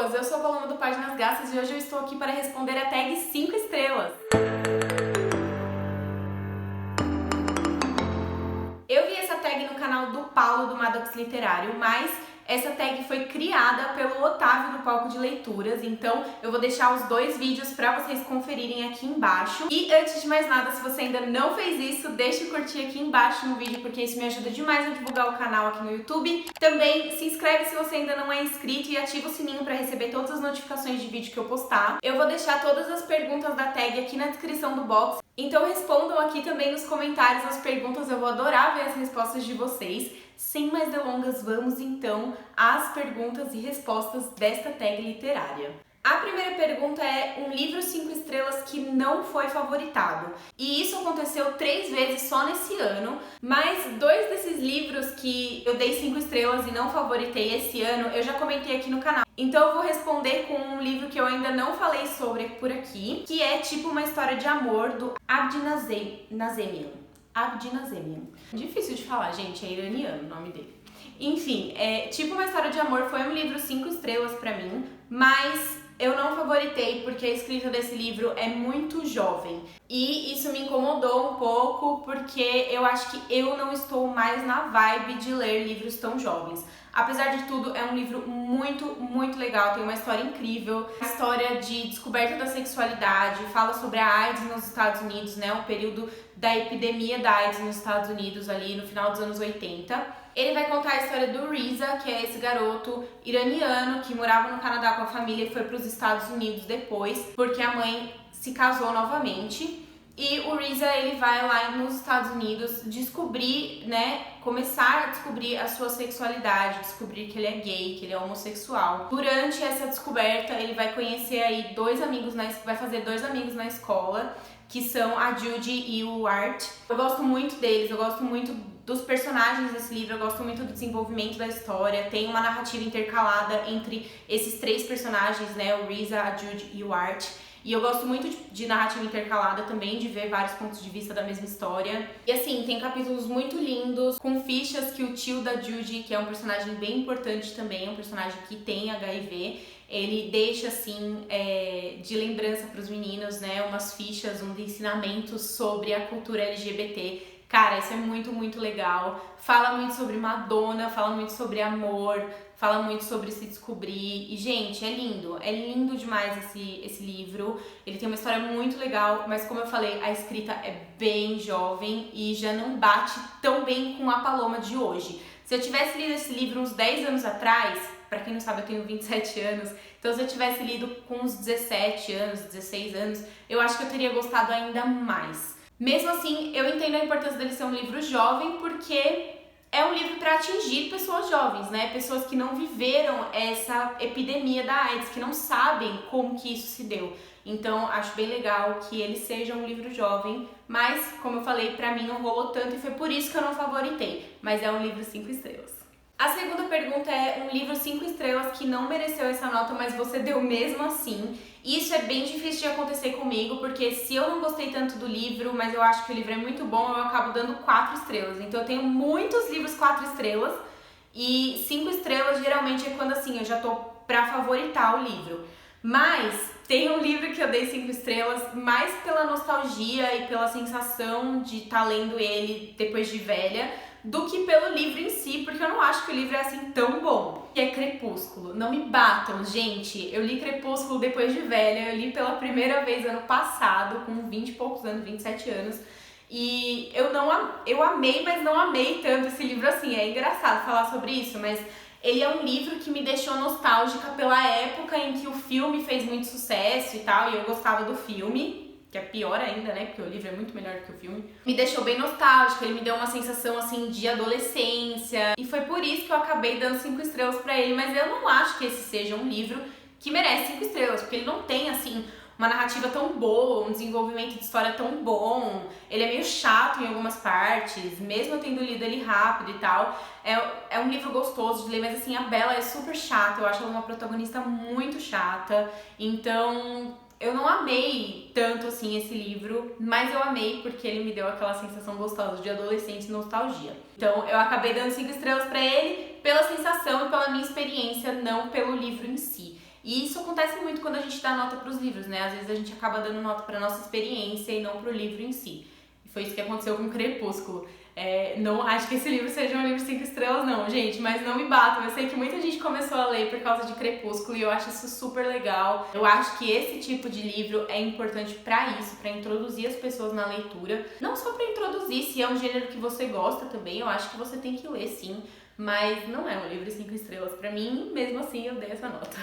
pessoas, eu sou a Paloma do Páginas Gastas e hoje eu estou aqui para responder a tag 5 estrelas. Eu vi essa tag no canal do Paulo do Maddox Literário, mas essa tag foi criada pelo Otávio do Palco de Leituras, então eu vou deixar os dois vídeos para vocês conferirem aqui embaixo. E antes de mais nada, se você ainda não fez isso, deixa o curtir aqui embaixo no vídeo, porque isso me ajuda demais a divulgar o canal aqui no YouTube. Também se inscreve se você ainda não é inscrito e ativa o sininho para receber todas as notificações de vídeo que eu postar. Eu vou deixar todas as perguntas da tag aqui na descrição do box, então respondam aqui também nos comentários as perguntas, eu vou adorar ver as respostas de vocês. Sem mais delongas, vamos então às perguntas e respostas desta tag literária. A primeira pergunta é um livro 5 estrelas que não foi favoritado. E isso aconteceu 3 vezes só nesse ano, mas 2 desses livros que eu dei 5 estrelas e não favoritei esse ano, eu já comentei aqui no canal. Então eu vou responder com um livro que eu ainda não falei sobre por aqui, que é Tipo uma História de Amor, do Abd Nazemian. Difícil de falar, gente, é iraniano o nome dele. Enfim, Tipo uma História de Amor foi um livro 5 estrelas pra mim, mas eu não favoritei porque a escrita desse livro é muito jovem. E isso me incomodou um pouco porque eu acho que eu não estou mais na vibe de ler livros tão jovens. Apesar de tudo, é um livro muito legal, tem uma história incrível, história de descoberta da sexualidade, fala sobre a AIDS nos Estados Unidos, né, o período da epidemia da AIDS nos Estados Unidos ali no final dos anos 80. Ele vai contar a história do Reza, que é esse garoto iraniano que morava no Canadá com a família e foi para os Estados Unidos depois, porque a mãe se casou novamente. E o Reza, ele vai lá nos Estados Unidos descobrir, né, começar a descobrir a sua sexualidade, descobrir que ele é gay, que ele é homossexual. Durante essa descoberta, ele vai conhecer aí vai fazer 2 amigos na escola, que são a Judy e o Art. Eu gosto muito deles, eu gosto muito dos personagens desse livro, eu gosto muito do desenvolvimento da história, tem uma narrativa intercalada entre esses 3 personagens, né, o Reza, a Judy e o Art. E eu gosto muito de narrativa intercalada também, de ver vários pontos de vista da mesma história. E assim, tem capítulos muito lindos, com fichas que o tio da Judy, que é um personagem bem importante também, um personagem que tem HIV, ele deixa assim, de lembrança para os meninos, né, umas fichas, uns ensinamentos sobre a cultura LGBT. Cara, isso é muito legal. Fala muito sobre Madonna, fala muito sobre amor, fala muito sobre se descobrir. E, gente, é lindo demais esse livro. Ele tem uma história muito legal, mas como eu falei, a escrita é bem jovem e já não bate tão bem com a Paloma de hoje. Se eu tivesse lido esse livro uns 10 anos atrás, pra quem não sabe, eu tenho 27 anos, então se eu tivesse lido com uns 17 anos, 16 anos, eu acho que eu teria gostado ainda mais. Mesmo assim, eu entendo a importância dele ser um livro jovem, porque é um livro para atingir pessoas jovens, né? Pessoas que não viveram essa epidemia da AIDS, que não sabem como que isso se deu. Então, acho bem legal que ele seja um livro jovem, mas, como eu falei, pra mim não rolou tanto e foi por isso que eu não favoritei. Mas é um livro 5 estrelas. A segunda pergunta é um livro 5 estrelas que não mereceu essa nota, mas você deu mesmo assim. Isso é bem difícil de acontecer comigo, porque se eu não gostei tanto do livro, mas eu acho que o livro é muito bom, eu acabo dando 4 estrelas. Então eu tenho muitos livros 4 estrelas e 5 estrelas geralmente é quando assim, eu já tô pra favoritar o livro. Mas tem um livro que eu dei 5 estrelas mais pela nostalgia e pela sensação de estar lendo ele depois de velha, do que pelo livro em si, porque eu não acho que o livro é assim tão bom. Que é Crepúsculo. Não me batam, gente. Eu li Crepúsculo depois de velha, eu li pela primeira vez ano passado, com 20 e poucos anos, 27 anos. E eu amei, mas não amei tanto esse livro assim. É engraçado falar sobre isso, mas ele é um livro que me deixou nostálgica pela época em que o filme fez muito sucesso e tal, e eu gostava do filme, que é pior ainda, né, porque o livro é muito melhor do que o filme. Me deixou bem nostálgica, ele me deu uma sensação, assim, de adolescência, e foi por isso que eu acabei dando 5 estrelas pra ele, mas eu não acho que esse seja um livro que merece 5 estrelas, porque ele não tem, assim, uma narrativa tão boa, um desenvolvimento de história tão bom, ele é meio chato em algumas partes, mesmo eu tendo lido ele rápido e tal, é um livro gostoso de ler, mas assim, a Bella é super chata, eu acho ela uma protagonista muito chata, então eu não amei tanto assim esse livro, mas eu amei porque ele me deu aquela sensação gostosa de adolescente e nostalgia. Então eu acabei dando 5 estrelas pra ele pela sensação e pela minha experiência, não pelo livro em si. E isso acontece muito quando a gente dá nota para os livros, né? Às vezes a gente acaba dando nota para nossa experiência e não para o livro em si. E foi isso que aconteceu com Crepúsculo. Não acho que esse livro seja um livro 5 estrelas não, gente, mas não me batam. Eu sei que muita gente começou a ler por causa de Crepúsculo e eu acho isso super legal. Eu acho que esse tipo de livro é importante pra isso, pra introduzir as pessoas na leitura. Não só pra introduzir, se é um gênero que você gosta também, eu acho que você tem que ler sim, mas não é um livro 5 estrelas pra mim, mesmo assim eu dei essa nota.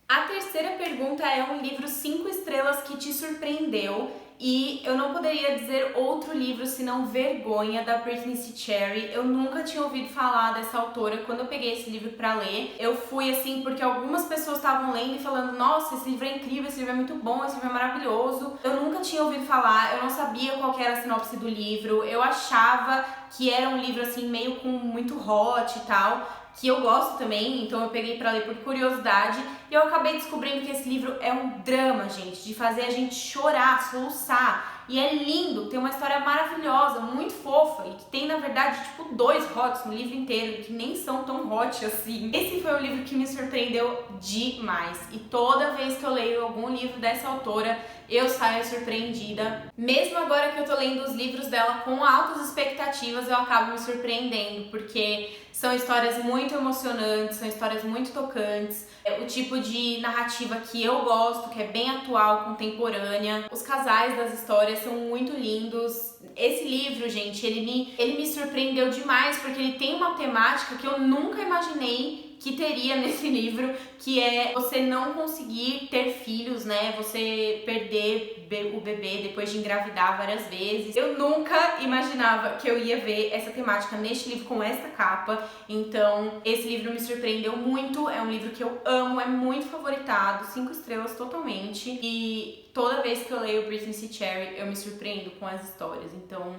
A terceira pergunta é um livro 5 estrelas que te surpreendeu. E eu não poderia dizer outro livro senão Vergonha, da Brittany C. Cherry. Eu nunca tinha ouvido falar dessa autora. Quando eu peguei esse livro pra ler, eu fui assim porque algumas pessoas estavam lendo e falando: nossa, esse livro é incrível, esse livro é muito bom, esse livro é maravilhoso. Eu nunca tinha ouvido falar, eu não sabia qual que era a sinopse do livro. Eu achava que era um livro assim meio com muito hot e tal, que eu gosto também, então eu peguei pra ler por curiosidade e eu acabei descobrindo que esse livro é um drama, gente, de fazer a gente chorar, soluçar. E é lindo, tem uma história maravilhosa, muito fofa e que tem, na verdade, tipo 2 hots no livro inteiro, que nem são tão hot assim. Esse foi o livro que me surpreendeu demais e toda vez que eu leio algum livro dessa autora, eu saio surpreendida. Mesmo agora que eu tô lendo os livros dela com altas expectativas, eu acabo me surpreendendo, porque são histórias muito emocionantes, são histórias muito tocantes, o tipo de narrativa que eu gosto, que é bem atual, contemporânea. Os casais das histórias são muito lindos. Esse livro, gente, ele me surpreendeu demais, porque ele tem uma temática que eu nunca imaginei que teria nesse livro, que é você não conseguir ter filhos, né? Você perder o bebê depois de engravidar várias vezes. Eu nunca imaginava que eu ia ver essa temática neste livro com esta capa. Então, esse livro me surpreendeu muito. É um livro que eu amo, é muito favoritado, 5 estrelas totalmente. E toda vez que eu leio Brittany C. Cherry, eu me surpreendo com as histórias. Então,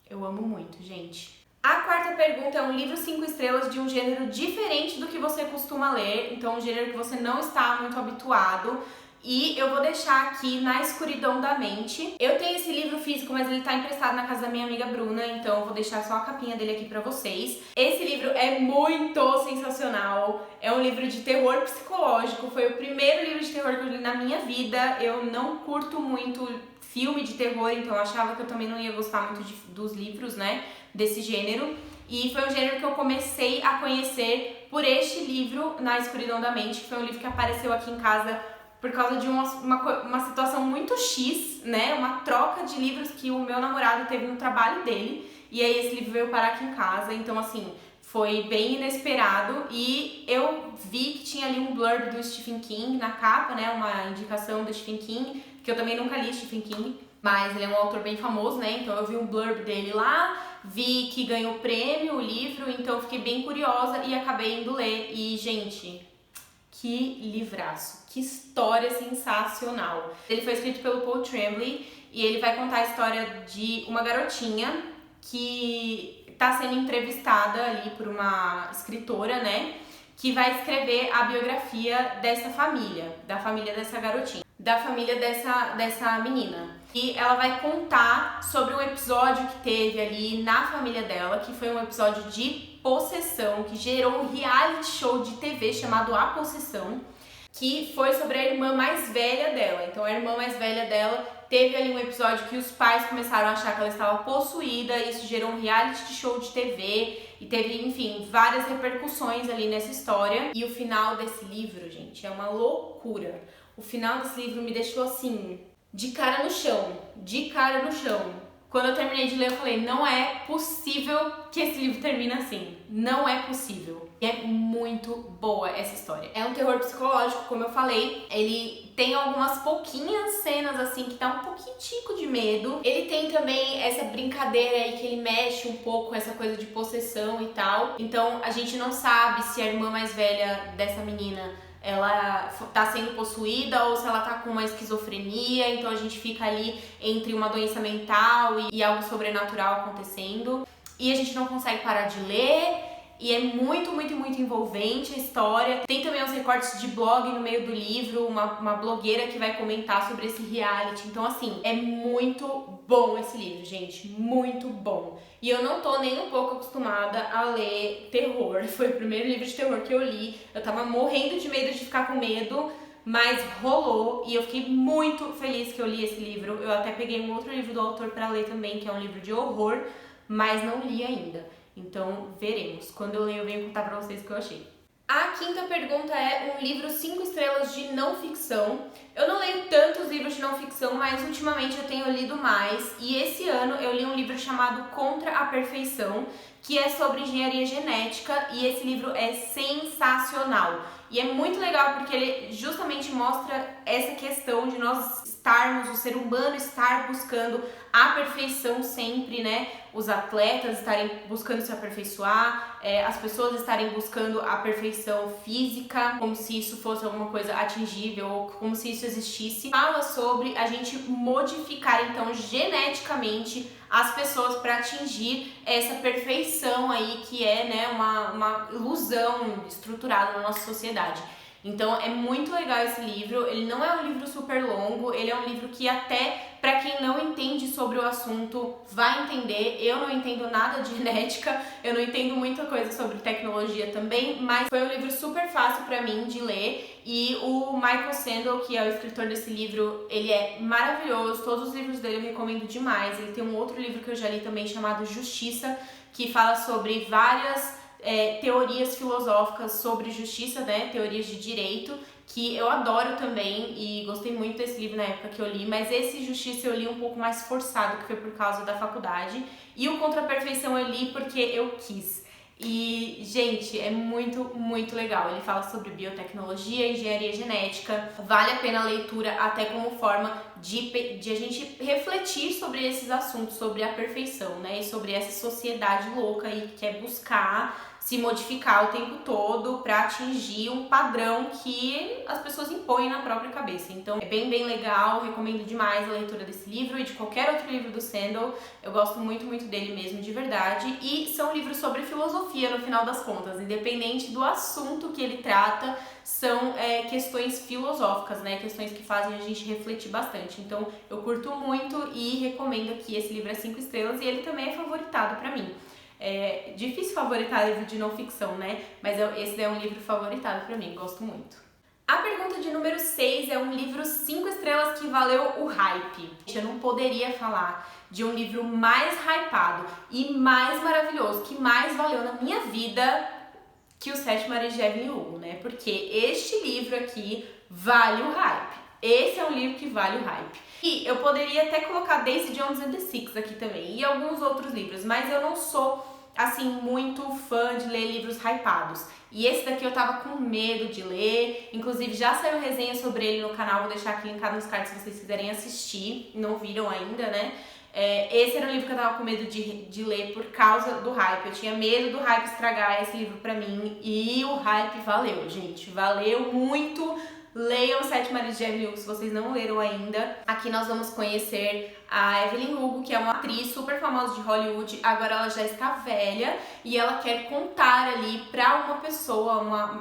eu amo muito, gente. A quarta pergunta é um livro 5 estrelas de um gênero diferente do que você costuma ler, então um gênero que você não está muito habituado. E eu vou deixar aqui Na Escuridão da Mente. Eu tenho esse livro físico, mas ele tá emprestado na casa da minha amiga Bruna, então eu vou deixar só a capinha dele aqui pra vocês. Esse livro é muito sensacional, é um livro de terror psicológico, foi o primeiro livro de terror que eu li na minha vida. Eu não curto muito filme de terror, então eu achava que eu também não ia gostar muito dos livros, né, desse gênero. E foi um gênero que eu comecei a conhecer por este livro, Na Escuridão da Mente, que foi um livro que apareceu aqui em casa por causa de uma situação muito X, né, uma troca de livros que o meu namorado teve no trabalho dele, e aí esse livro veio parar aqui em casa, então assim, foi bem inesperado. E eu vi que tinha ali um blurb do Stephen King na capa, né, uma indicação do Stephen King, que eu também nunca li Stephen King, mas ele é um autor bem famoso, né, então eu vi um blurb dele lá, vi que ganhou prêmio o livro, então eu fiquei bem curiosa e acabei indo ler. E, gente, que livraço, que história sensacional. Ele foi escrito pelo Paul Tremblay e ele vai contar a história de uma garotinha que está sendo entrevistada ali por uma escritora, né, que vai escrever a biografia dessa família, da família dessa garotinha, da família dessa menina. E ela vai contar sobre um episódio que teve ali na família dela, que foi um episódio de possessão, que gerou um reality show de TV chamado A Possessão, que foi sobre a irmã mais velha dela. Então a irmã mais velha dela teve ali um episódio que os pais começaram a achar que ela estava possuída, e isso gerou um reality show de TV e teve, enfim, várias repercussões ali nessa história. E o final desse livro, gente, é uma loucura. O final desse livro me deixou assim, de cara no chão, de cara no chão. Quando eu terminei de ler, eu falei, não é possível que esse livro termine assim. Não é possível. E é muito boa essa história. É um terror psicológico, como eu falei. Ele tem algumas pouquinhas cenas assim que dá um pouquinho de medo. Ele tem também essa brincadeira aí que ele mexe um pouco, essa coisa de possessão e tal. Então a gente não sabe se a irmã mais velha dessa menina ela tá sendo possuída ou se ela tá com uma esquizofrenia, então a gente fica ali entre uma doença mental e algo sobrenatural acontecendo. E a gente não consegue parar de ler, e é muito envolvente a história. Tem também uns recortes de blog no meio do livro, uma blogueira que vai comentar sobre esse reality. Então, assim, é muito bom esse livro, gente, muito bom. E eu não tô nem um pouco acostumada a ler terror. Foi o primeiro livro de terror que eu li. Eu tava morrendo de medo de ficar com medo, mas rolou e eu fiquei muito feliz que eu li esse livro. Eu até peguei um outro livro do autor para ler também, que é um livro de horror, mas não li ainda. Então veremos. Quando eu ler eu venho contar pra vocês o que eu achei. A quinta pergunta é um livro 5 estrelas de não ficção. Eu não leio tantos livros de não ficção, mas ultimamente eu tenho lido mais. E esse ano eu li um livro chamado Contra a Perfeição, que é sobre engenharia genética, e esse livro é sensacional. E é muito legal porque ele justamente mostra essa questão de nós estarmos, o ser humano estar buscando a perfeição sempre, né? Os atletas estarem buscando se aperfeiçoar, as pessoas estarem buscando a perfeição física, como se isso fosse alguma coisa atingível, ou como se isso existisse. Fala sobre a gente modificar, então, geneticamente as pessoas para atingir essa perfeição aí que é, né, uma ilusão estruturada na nossa sociedade. Então é muito legal esse livro, ele não é um livro super longo, ele é um livro que até para quem não entende sobre o assunto vai entender. Eu não entendo nada de genética, eu não entendo muita coisa sobre tecnologia também, mas foi um livro super fácil para mim de ler. E o Michael Sandel, que é o escritor desse livro, ele é maravilhoso, todos os livros dele eu recomendo demais. Ele tem um outro livro que eu já li também chamado Justiça, que fala sobre várias teorias filosóficas sobre justiça, né, teorias de direito, que eu adoro também e gostei muito desse livro na época que eu li, mas esse Justiça eu li um pouco mais forçado, que foi por causa da faculdade, e o Contra a Perfeição eu li porque eu quis. E, gente, é muito, muito legal. Ele fala sobre biotecnologia, engenharia genética. Vale a pena a leitura até como forma de a gente refletir sobre esses assuntos, sobre a perfeição, né? E sobre essa sociedade louca aí que quer buscar se modificar o tempo todo para atingir um padrão que as pessoas impõem na própria cabeça. Então é bem, bem legal, recomendo demais a leitura desse livro e de qualquer outro livro do Sandel. Eu gosto muito, muito dele mesmo, de verdade. E são livros sobre filosofia, no final das contas, independente do assunto que ele trata, são questões filosóficas, né? Questões que fazem a gente refletir bastante. Então eu curto muito e recomendo aqui. Esse livro é 5 estrelas e ele também é favoritado pra mim. É difícil favoritar livro de não ficção, né? Mas esse é um livro favoritado pra mim, gosto muito. A pergunta de número 6 é um livro 5 estrelas que valeu o hype. Eu não poderia falar de um livro mais hypado e mais maravilhoso, que mais valeu na minha vida, que o Sete Marias de Evelyn Hugo, né? Porque este livro aqui vale o hype. Esse é um livro que vale o hype. E eu poderia até colocar Daisy Jones and the Six aqui também, e alguns outros livros, mas eu não sou, assim, muito fã de ler livros hypados. E esse daqui eu tava com medo de ler, inclusive já saiu resenha sobre ele no canal, vou deixar aqui linkado nos cards se vocês quiserem assistir, não viram ainda, né? Esse era um livro que eu tava com medo de ler por causa do hype. Eu tinha medo do hype estragar esse livro pra mim e o hype valeu, gente. Valeu muito. Leiam Sete Marias de Evelyn Hugo se vocês não leram ainda. Aqui nós vamos conhecer a Evelyn Hugo, que é uma atriz super famosa de Hollywood. Agora ela já está velha e ela quer contar ali pra uma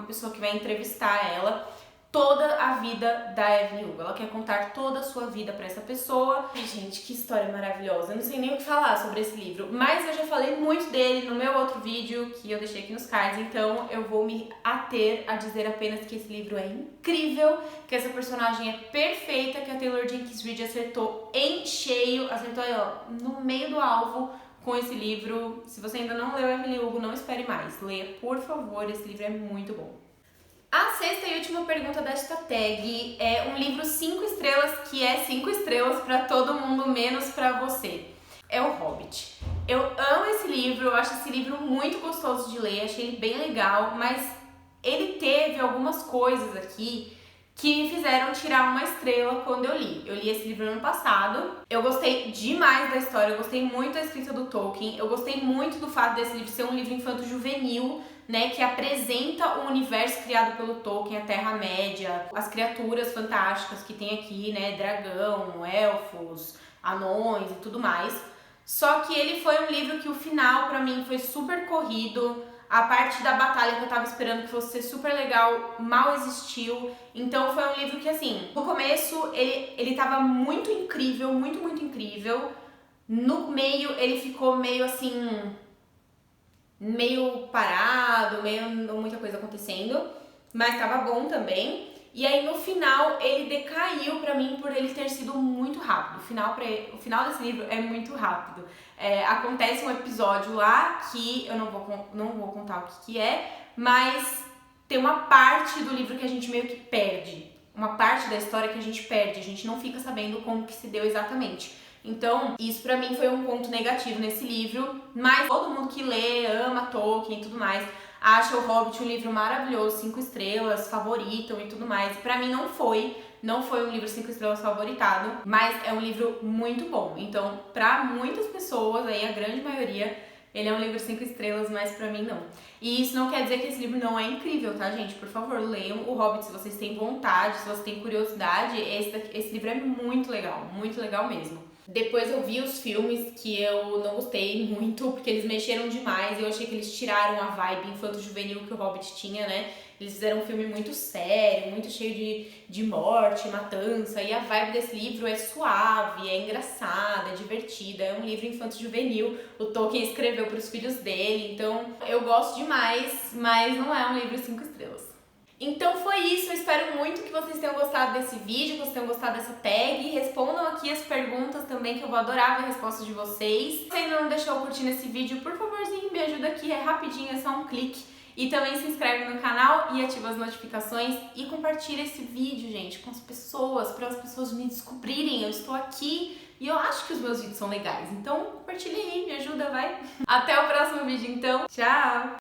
pessoa que vai entrevistar ela, toda a vida da Evelyn Hugo. Ela quer contar toda a sua vida pra essa pessoa. Ai, gente, que história maravilhosa. Eu não sei nem o que falar sobre esse livro, mas eu já falei muito dele no meu outro vídeo, que eu deixei aqui nos cards, então eu vou me ater a dizer apenas que esse livro é incrível, que essa personagem é perfeita, que a Taylor Jenkins Reid acertou em cheio, acertou aí, ó, no meio do alvo com esse livro. Se você ainda não leu Evelyn Hugo, não espere mais. Leia, por favor, esse livro é muito bom. A sexta e última pergunta desta tag é um livro 5 estrelas que é 5 estrelas para todo mundo, menos para você. É O Hobbit. Eu amo esse livro, eu acho esse livro muito gostoso de ler, achei ele bem legal, mas ele teve algumas coisas aqui que me fizeram tirar uma estrela quando eu li. Eu li esse livro no ano passado, eu gostei demais da história, eu gostei muito da escrita do Tolkien, eu gostei muito do fato desse livro ser um livro infanto-juvenil, né, que apresenta o universo criado pelo Tolkien, a Terra-média, as criaturas fantásticas que tem aqui, né, dragão, elfos, anões e tudo mais. Só que ele foi um livro que o final pra mim foi super corrido, a parte da batalha que eu tava esperando que fosse ser super legal mal existiu, então foi um livro que, assim, no começo ele tava muito incrível, muito, muito incrível, no meio ele ficou meio assim, meio parado, meio não muita coisa acontecendo, mas tava bom também. E aí no final ele decaiu pra mim por ele ter sido muito rápido. O final desse livro é muito rápido. Acontece um episódio lá que eu não vou contar o que é, mas tem uma parte do livro que a gente meio que perde. Uma parte da história que a gente perde, a gente não fica sabendo como que se deu exatamente. Então, isso pra mim foi um ponto negativo nesse livro, mas todo mundo que lê, ama Tolkien e tudo mais, acha o Hobbit um livro maravilhoso, 5 estrelas, favoritam e tudo mais. Pra mim não foi um livro 5 estrelas favoritado, mas é um livro muito bom. Então, pra muitas pessoas, aí a grande maioria, ele é um livro 5 estrelas, mas pra mim não. E isso não quer dizer que esse livro não é incrível, tá, gente? Por favor, leiam o Hobbit se vocês têm vontade, se vocês têm curiosidade. Esse livro é muito legal mesmo. Depois eu vi os filmes que eu não gostei muito, porque eles mexeram demais. Eu achei que eles tiraram a vibe infanto-juvenil que o Hobbit tinha, né? Eles fizeram um filme muito sério, muito cheio de morte, matança. E a vibe desse livro é suave, é engraçada, é divertida. É um livro infanto-juvenil. O Tolkien escreveu para os filhos dele. Então eu gosto demais, mas não é um livro 5 estrelas. Então foi isso, eu espero muito que vocês tenham gostado desse vídeo, que vocês tenham gostado dessa tag. Respondam aqui as perguntas também, que eu vou adorar ver a resposta de vocês. Se você ainda não deixou curtir esse vídeo, por favorzinho, me ajuda aqui, é rapidinho, é só um clique. E também se inscreve no canal e ativa as notificações e compartilha esse vídeo, gente, com as pessoas, para as pessoas me descobrirem. Eu estou aqui e eu acho que os meus vídeos são legais, então compartilha aí, me ajuda, vai. Até o próximo vídeo, então. Tchau!